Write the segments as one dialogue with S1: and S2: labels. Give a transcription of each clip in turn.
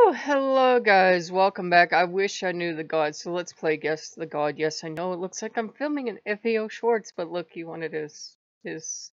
S1: Oh, hello guys, welcome back. I wish I knew the god, so let's play Guess the God. Yes, I know it looks like I'm filming an FAO Shorts, but look, he wanted his his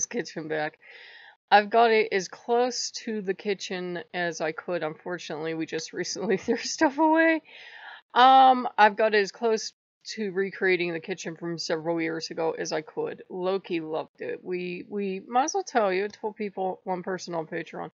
S1: kitchen back. I've got it as close to the kitchen as I could. Unfortunately, we just recently threw stuff away. I've got it as close to recreating the kitchen from several years ago as I could. Loki loved it. We might as well tell you, told people, one person on Patreon.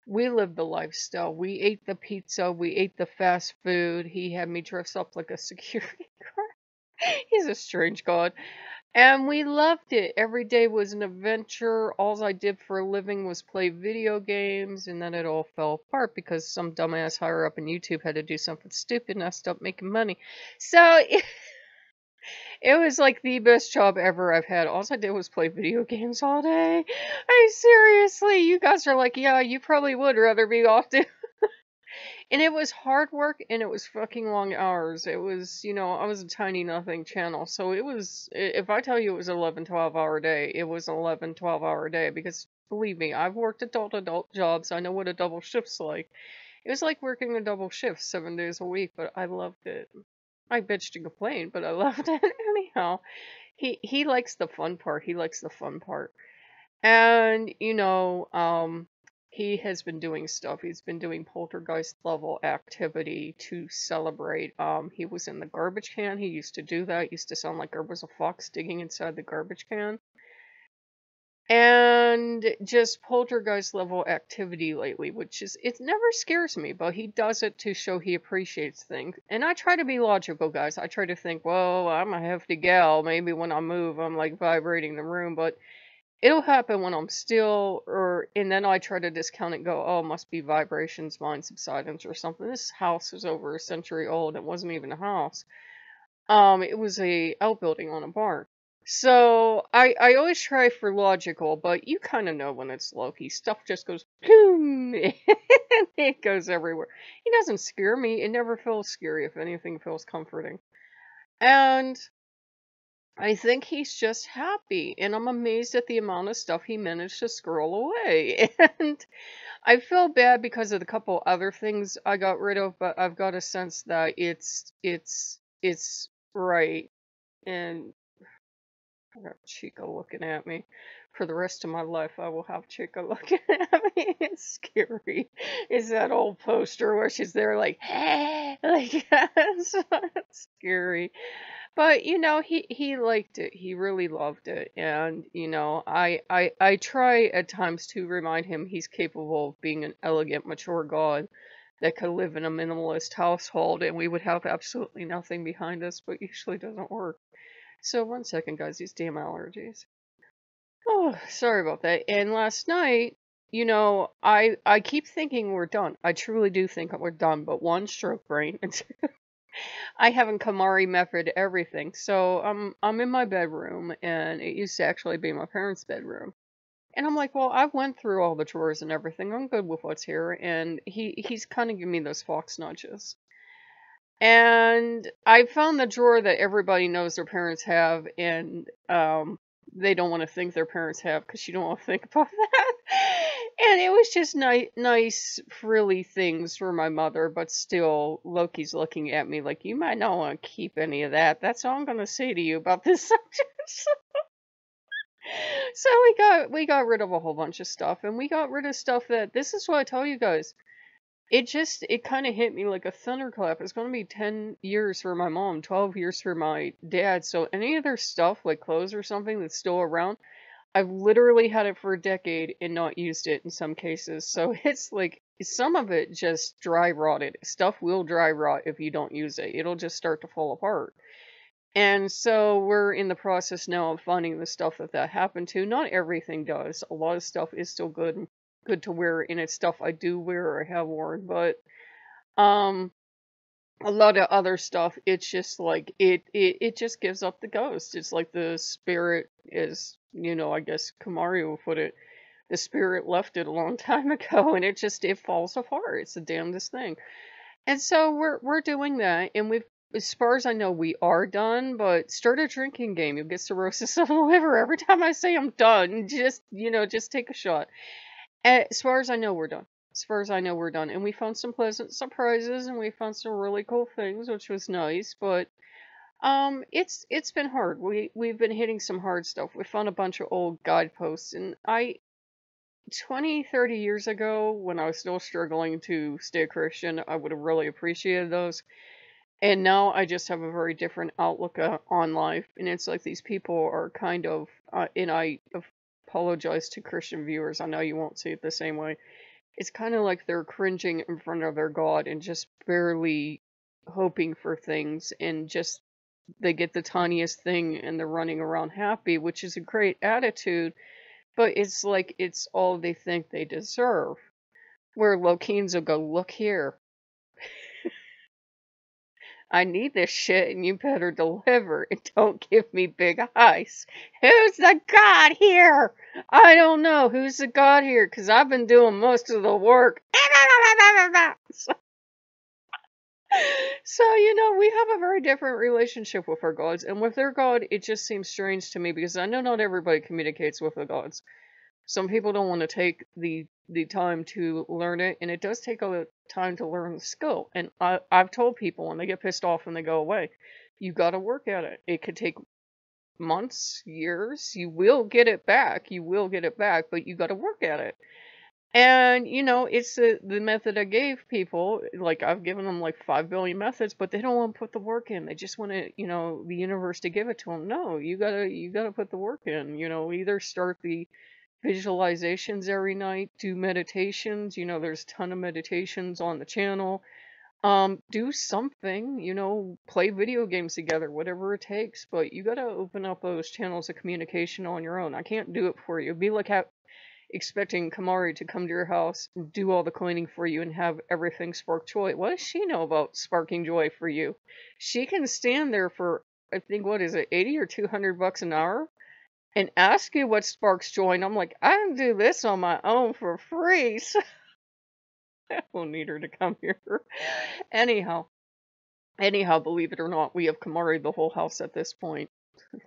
S1: We lived the lifestyle. We ate the pizza. We ate the fast food. He had me dress up like a security guard. He's a strange god. And we loved it. Every day was an adventure. All I did for a living was play video games. And then it all fell apart because some dumbass higher up in YouTube had to do something stupid and I stopped making money. So it was like the best job ever I've had. All I did was play video games all day. I seriously, you guys are like, yeah, you probably would rather be off too. And it was hard work and it was fucking long hours. It was, I was a tiny nothing channel. So it was, if I tell you it was 11, 12-hour day, it was an 11, 12-hour day because believe me, I've worked adult jobs. I know what a double shift's like. It was like working a double shift 7 days a week, but I loved it. I bitched and complained, but I loved it anyhow. He likes the fun part. He likes the fun part. And, he has been doing stuff. He's been doing poltergeist level activity to celebrate. He was in the garbage can. He used to do that. It used to sound like there was a fox digging inside the garbage can. And just poltergeist level activity lately, which is, it never scares me, but he does it to show he appreciates things. And I try to be logical, guys. I try to think, well, I'm a hefty gal. Maybe when I move, I'm like vibrating the room, but it'll happen when I'm still, and then I try to discount it and go, oh, it must be vibrations, mind subsidence or something. This house is over a century old. It wasn't even a house. It was a outbuilding on a barn. So I always try for logical, but you kind of know when it's Loki. Stuff just goes boom, and it goes everywhere. He doesn't scare me. It never feels scary. If anything, feels comforting. And I think he's just happy, and I'm amazed at the amount of stuff he managed to scroll away. And I feel bad because of the couple other things I got rid of, but I've got a sense that it's right. And I got Chica looking at me. For the rest of my life, I will have Chica looking at me. It's scary. It's that old poster where she's there like, like that's scary. But he liked it. He really loved it. And I try at times to remind him he's capable of being an elegant, mature god that could live in a minimalist household and we would have absolutely nothing behind us, but usually doesn't work. So one second, guys, these damn allergies. Oh, sorry about that. And last night, I keep thinking we're done. I truly do think we're done, but one, stroke brain, and I haven't Kamari method everything. So I'm in my bedroom, and it used to actually be my parents' bedroom. And I'm like, well, I went through all the drawers and everything. I'm good with what's here. And he's kind of giving me those fox nudges. And I found the drawer that everybody knows their parents have, and they don't want to think their parents have because you don't want to think about that. And it was just nice, frilly things for my mother, but still, Loki's looking at me like, you might not want to keep any of that. That's all I'm going to say to you about this subject. So we got rid of a whole bunch of stuff, and we got rid of stuff that, this is what I tell you guys. It kind of hit me like a thunderclap. It's going to be 10 years for my mom, 12 years for my dad. So any of their stuff, like clothes or something that's still around, I've literally had it for a decade and not used it in some cases. So it's like, some of it just dry rotted. Stuff will dry rot if you don't use it. It'll just start to fall apart. And so we're in the process now of finding the stuff that happened to. Not everything does. A lot of stuff is still good to wear, and it's stuff I do wear or have worn, but a lot of other stuff, it's just like it just gives up the ghost. It's like the spirit is, I guess Kamari would put it, the spirit left it a long time ago, and it falls apart. It's the damnedest thing. And so we're doing that, and we've, as far as I know, we are done, but start a drinking game. You'll get cirrhosis of the liver every time I say I'm done. Just take a shot. As far as I know, we're done. as far as I know, we're done. And we found some pleasant surprises, and we found some really cool things, which was nice. But it's been hard. We've been hitting some hard stuff. We found a bunch of old guideposts, and 20, 30 years ago, when I was still struggling to stay a Christian, I would have really appreciated those. And now I just have a very different outlook on life. And it's like these people are kind of, and I apologize to Christian viewers. I know you won't see it the same way. It's kind of like they're cringing in front of their God and just barely hoping for things, and just they get the tiniest thing and they're running around happy, which is a great attitude, but it's like it's all they think they deserve. Where Lokeans will go, look here, I need this shit and you better deliver and don't give me big eyes. Who's the God here? I don't know. Who's the God here? Because I've been doing most of the work. So, we have a very different relationship with our gods. And with their God, it just seems strange to me because I know not everybody communicates with the gods. Some people don't want to take the time to learn it, and it does take a time to learn the skill. And I've told people when they get pissed off and they go away, you got to work at it. It could take months, years. You will get it back. You will get it back, but you got to work at it. And, it's the method I gave people. Like, I've given them like 5 billion methods, but they don't want to put the work in. They just want to, the universe to give it to them. No, you gotta put the work in. Either start the visualizations every night, do meditations. There's a ton of meditations on the channel. Do something, play video games together, whatever it takes. But you gotta open up those channels of communication on your own. I can't do it for you. It'd be like expecting Kamari to come to your house and do all the cleaning for you and have everything spark joy. What does she know about sparking joy for you? She can stand there for, I think, what is it, 80 or $200 an hour? And ask you what sparks joy. And I'm like, I can do this on my own for free. So I don't need her to come here. Anyhow, believe it or not, we have Kamari the whole house at this point.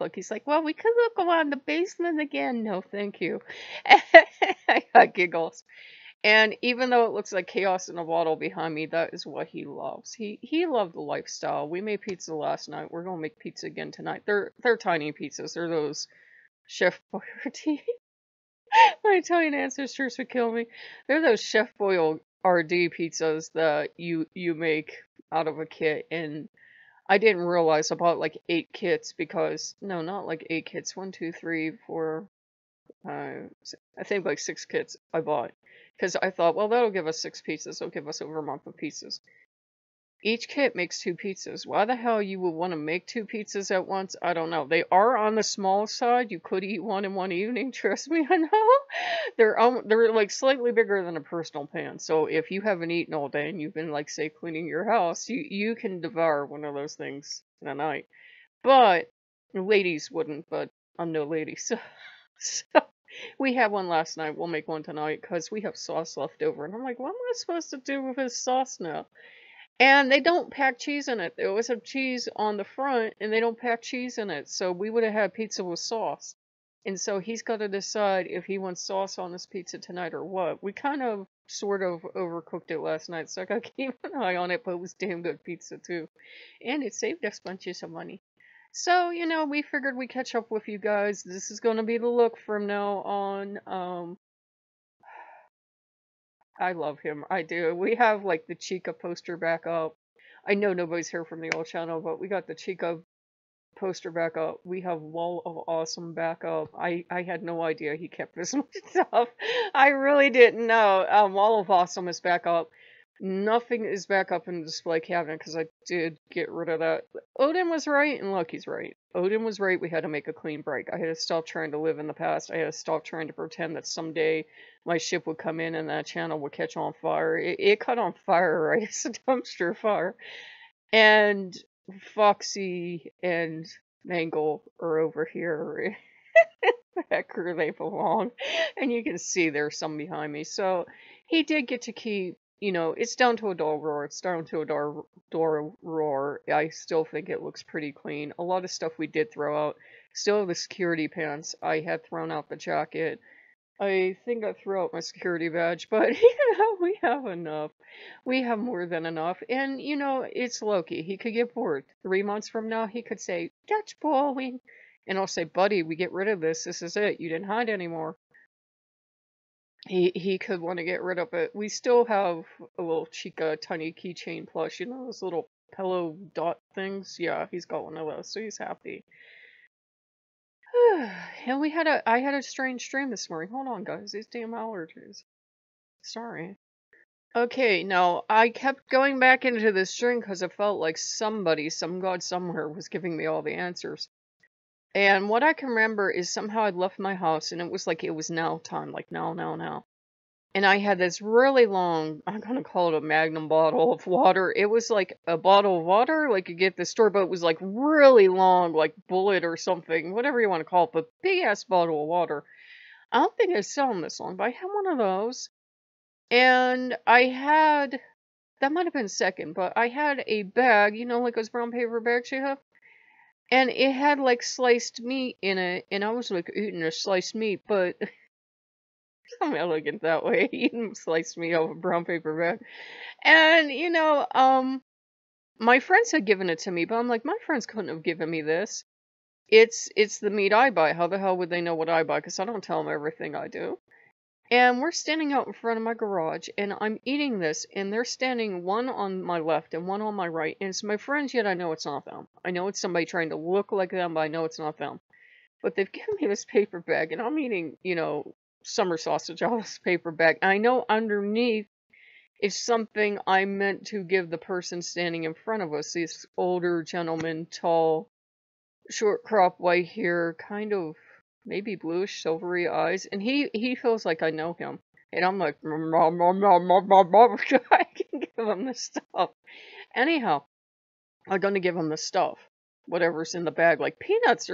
S1: Look, he's like, well, we could look around the basement again. No, thank you. I got giggles. And even though it looks like chaos in a bottle behind me, that is what he loves. He loved the lifestyle. We made pizza last night. We're gonna make pizza again tonight. They're tiny pizzas. They're those Chef Boyardee. My Italian ancestors would kill me. They're those Chef Boyardee pizzas that you make out of a kit, and I didn't realize I bought like 8 kits because, no, not like 8 kits. 1, 2, 3, 4, I think like 6 kits I bought. Because I thought, well, that'll give us 6 pizzas. It'll give us over a month of pizzas. Each kit makes 2 pizzas. Why the hell you would want to make 2 pizzas at once? I don't know. They are on the small side. You could eat one in one evening. Trust me, I know. They're like slightly bigger than a personal pan. So if you haven't eaten all day and you've been like, say, cleaning your house, you can devour one of those things in a night. But ladies wouldn't. But I'm no lady, so we had one last night. We'll make one tonight because we have sauce left over. And I'm like, what am I supposed to do with this sauce now? And they don't pack cheese in it. They always have cheese on the front, and they don't pack cheese in it. So we would have had pizza with sauce. And so he's got to decide if he wants sauce on this pizza tonight or what. We kind of, sort of overcooked it last night, so I got to keep an eye on it, but it was damn good pizza too. And it saved us bunches of money. So, we figured we'd catch up with you guys. This is going to be the look from now on. I love him. I do. We have like the Chica poster back up. I know nobody's here from the old channel, but we got the Chica poster back up. We have Wall of Awesome back up. I had no idea he kept this much stuff. I really didn't know. Wall of Awesome is back up. Nothing is back up in the display cabinet because I did get rid of that. Odin was right and Loki's right. Odin was right. We had to make a clean break. I had to stop trying to live in the past. I had to stop trying to pretend that someday my ship would come in and that channel would catch on fire. It caught on fire, right? It's a dumpster fire. And Foxy and Mangle are over here. Heck, where they belong. And you can see there's some behind me. So he did get to keep, it's down to a dull roar. It's down to a door roar. I still think it looks pretty clean. A lot of stuff we did throw out. Still the security pants. I had thrown out the jacket. I think I threw out my security badge, but we have enough. We have more than enough. And it's Loki. He could get bored. 3 months from now, he could say, Dutch bowling. And I'll say, buddy, we get rid of this. This is it. You didn't hide anymore. He could want to get rid of it. We still have a little Chica tiny keychain plush. Those little pillow dot things? Yeah, he's got one of those, so he's happy. And I had a strange dream this morning. Hold on, guys. These damn allergies. Sorry. Okay, now I kept going back into this dream because it felt like somebody, some god somewhere, was giving me all the answers. And what I can remember is somehow I'd left my house and it was like it was now time, like now, now, now. And I had this really long, I'm gonna call it a magnum bottle of water. It was like a bottle of water, like you get at the store, but it was like really long, like bullet or something, whatever you want to call it, but big ass bottle of water. I don't think I sell them this long, but I had one of those. And that might have been second, but I had a bag, like those brown paper bags you have. And it had like sliced meat in it, and I was like eating a sliced meat, but I'm elegant that way, eating sliced meat off a brown paper bag. And my friends had given it to me, but I'm like, my friends couldn't have given me this. It's the meat I buy. How the hell would they know what I buy? Because I don't tell them everything I do. And we're standing out in front of my garage, and I'm eating this, and they're standing one on my left and one on my right, and it's my friends, yet I know it's not them. I know it's somebody trying to look like them, but I know it's not them. But they've given me this paper bag, and I'm eating, summer sausage out of this paper bag. And I know underneath is something I meant to give the person standing in front of us, this older gentleman, tall, short crop, white hair, kind of maybe bluish, silvery eyes, and he feels like I know him, and I'm like, I can give him the stuff. Anyhow, I'm gonna give him the stuff, whatever's in the bag, like peanuts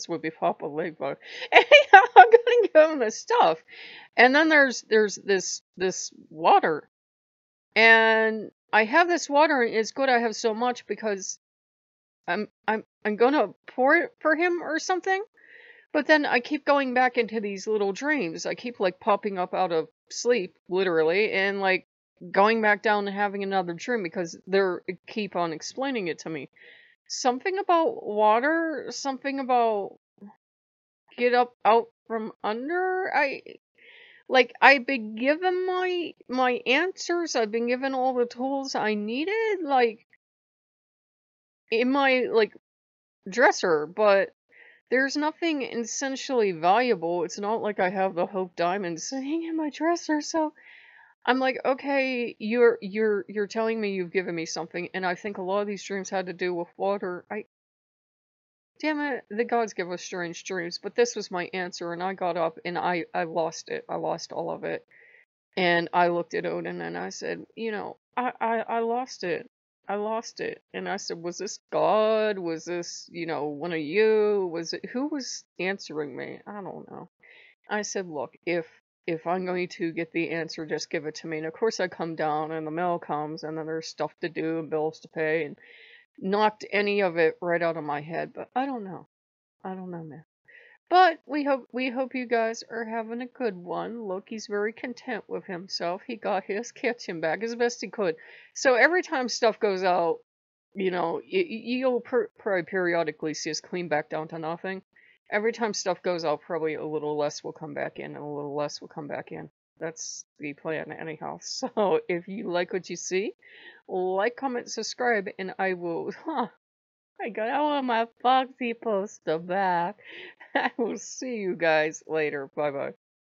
S1: would be Papa Leg, but anyhow, I'm gonna give him the stuff, and then there's this water, and I have this water, and it's good I have so much because I'm gonna pour it for him or something. But then I keep going back into these little dreams. I keep like popping up out of sleep, literally, and like going back down and having another dream because they're keep on explaining it to me. Something about water, something about get up out from under. I've been given my answers. I've been given all the tools I needed, like in my like dresser, but there's nothing essentially valuable. It's not like I have the Hope Diamond sitting in my dresser, so I'm like, okay, you're telling me you've given me something, and I think a lot of these dreams had to do with water. Damn it, the gods give us strange dreams, but this was my answer, and I got up and I lost it. I lost all of it. And I looked at Odin and I said, I lost it. I lost it. And I said, was this God? Was this, one of you? Who was answering me? I don't know. I said, look, if I'm going to get the answer, just give it to me. And of course I come down and the mail comes and then there's stuff to do and bills to pay and knocked any of it right out of my head. But I don't know. I don't know, man. But we hope you guys are having a good one. Loki's very content with himself. He got his kitchen back as best he could. So every time stuff goes out, you'll probably periodically see us clean back down to nothing. Every time stuff goes out, probably a little less will come back in, and a little less will come back in. That's the plan anyhow. So if you like what you see, like, comment, subscribe, and I will... I got all of my Foxy poster back. I will see you guys later. Bye bye.